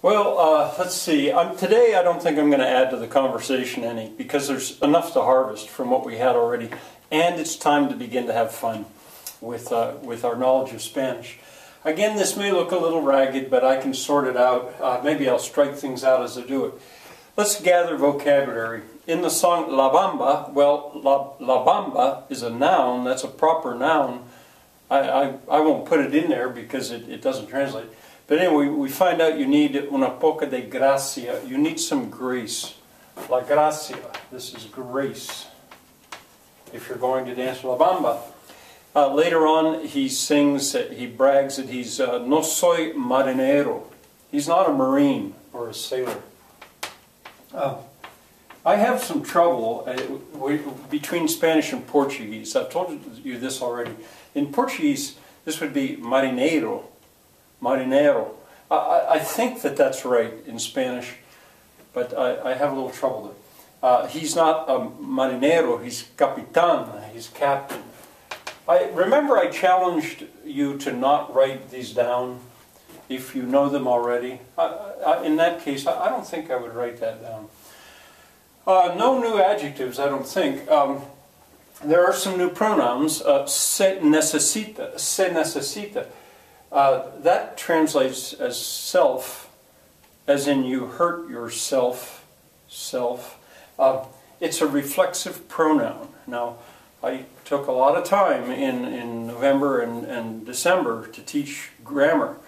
Well, let's see. Today I don't think I'm going to add to the conversation any, because there's enough to harvest from what we had already, and it's time to begin to have fun with our knowledge of Spanish. Again, this may look a little ragged, but I can sort it out. Maybe I'll strike things out as I do it. Let's gather vocabulary. In the song La Bamba, well, La Bamba is a noun. That's a proper noun. I won't put it in there because it doesn't translate. But anyway, we find out you need una poca de gracia. You need some grace. La gracia. This is grace. If you're going to dance La Bamba. Later on, he sings, he brags that he's no soy marinero. He's not a marine or a sailor. I have some trouble between Spanish and Portuguese. I've told you this already. In Portuguese, this would be marinero. Marinero. I think that that's right in Spanish, but I have a little trouble there. He's not a marinero, he's capitán, he's captain. Remember I challenged you to not write these down if you know them already. In that case, I don't think I would write that down. No new adjectives, I don't think. There are some new pronouns. Se necesita, se necesita. That translates as self, as in you hurt yourself, self. It's a reflexive pronoun. Now, I took a lot of time in November and December to teach grammar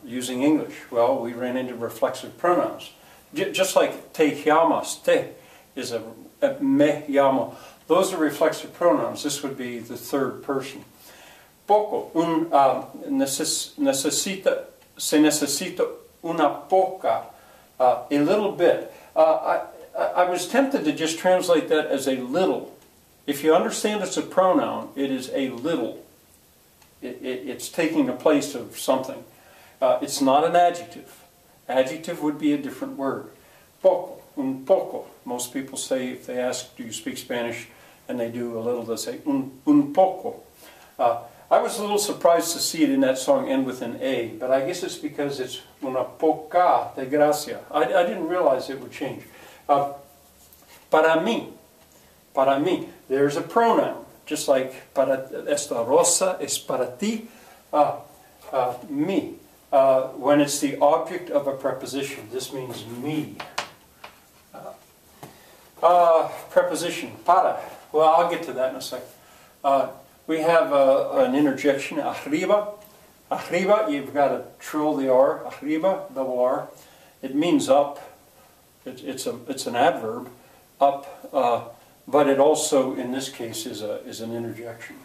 using English. Well, we ran into reflexive pronouns. Just like te llamas, te is a me llamo. Those are reflexive pronouns. This would be the third person. Poco, se necesita una poca, a little bit. I was tempted to just translate that as a little. If you understand it's a pronoun, it is a little. It's taking the place of something. It's not an adjective. Adjective would be a different word. Poco, un poco. Most people say, if they ask, do you speak Spanish? And they do a little, they say, un poco. I was a little surprised to see it in that song end with an A, but I guess it's because it's una poca de gracia. I didn't realize it would change. Para mí, there's a pronoun, just like para esta rosa es para ti, mí. When it's the object of a preposition, this means me. Preposition, para. Well, I'll get to that in a second. We have an interjection, arriba. Arriba, you've got to trill the R. Arriba, double R. It means up. It's an adverb, up. But it also, in this case, is an interjection.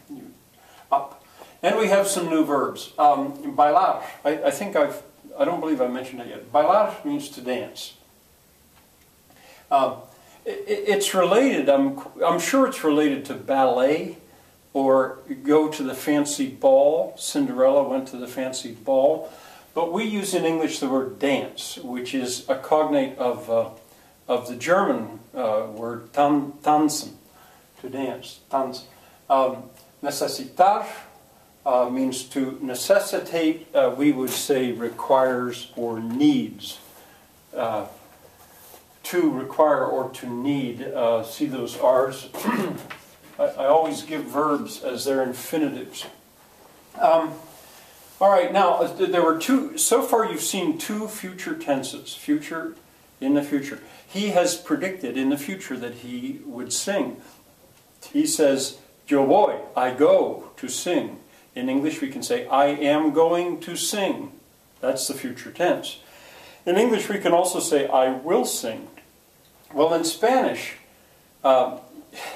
Up. And we have some new verbs. Bailar. I don't believe I mentioned it yet. Bailar means to dance. It's related. I'm sure it's related to ballet. Or go to the fancy ball. Cinderella went to the fancy ball. But we use in English the word dance, which is a cognate of the German word tanzen, to dance, tanz. Necessitar means to necessitate, we would say requires or needs. To require or to need, see those R's? I always give verbs as their infinitives. All right, now there were two. So far, you've seen two future tenses. Future, in the future. He has predicted in the future that he would sing. He says, "Yo voy," I go to sing. In English, we can say, "I am going to sing." That's the future tense. In English, we can also say, "I will sing." Well, in Spanish,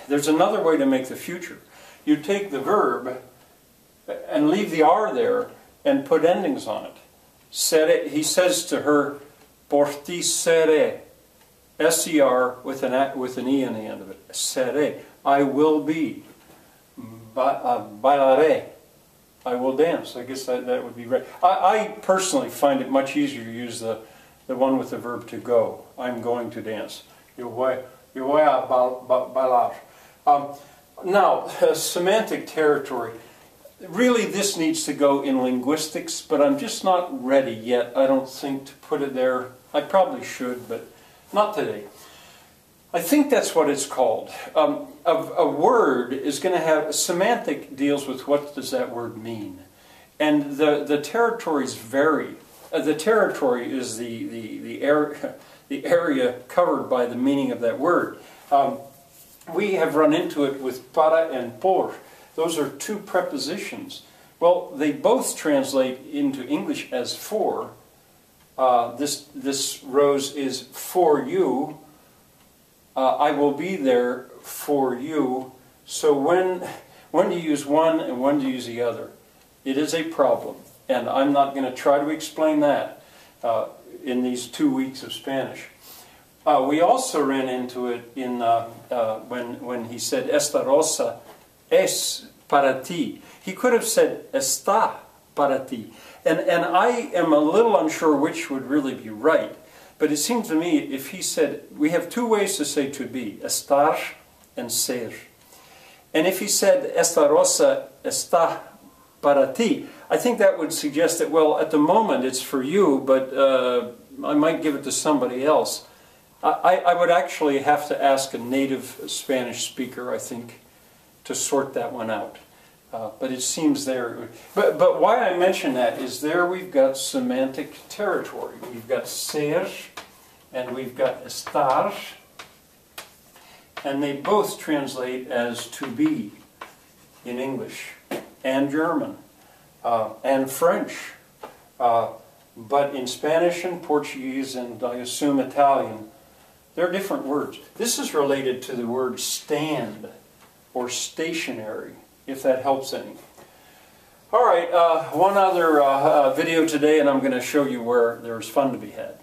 there's another way to make the future. You take the verb and leave the R there and put endings on it. Seré, he says to her, "Por ti seré." S-E-R with an E on the end of it. Seré. I will be. Bailaré. I will dance. I guess that would be right. I personally find it much easier to use the one with the verb to go. I'm going to dance. Yo voy a bailar. Now, semantic territory. really this needs to go in linguistics, but I'm just not ready yet, I don't think, to put it there. I probably should, but not today. I think that's what it's called. A word is going to have, semantic deals with what does that word mean. And the territories vary. The territory is the area covered by the meaning of that word. We have run into it with para and por. Those are two prepositions. Well, they both translate into English as for. This rose is for you. I will be there for you. So when to use one and when to use the other? It is a problem. And I'm not going to try to explain that in these 2 weeks of Spanish. We also ran into it in when he said, esta rosa es para ti. He could have said, está para ti. And I am a little unsure which would really be right. But it seems to me, if he said, we have two ways to say to be, estar and ser. And if he said, esta rosa está para ti, I think that would suggest that, well, at the moment it's for you, but I might give it to somebody else. I would actually have to ask a native Spanish speaker, I think, to sort that one out. But it seems there. But why I mention that is there we've got semantic territory. We've got ser and we've got estar, and they both translate as to be in English and German and French. But in Spanish and Portuguese and I assume Italian, they're different words. This is related to the word stand or stationary, if that helps any. All right, one other video today, and I'm going to show you where there's fun to be had.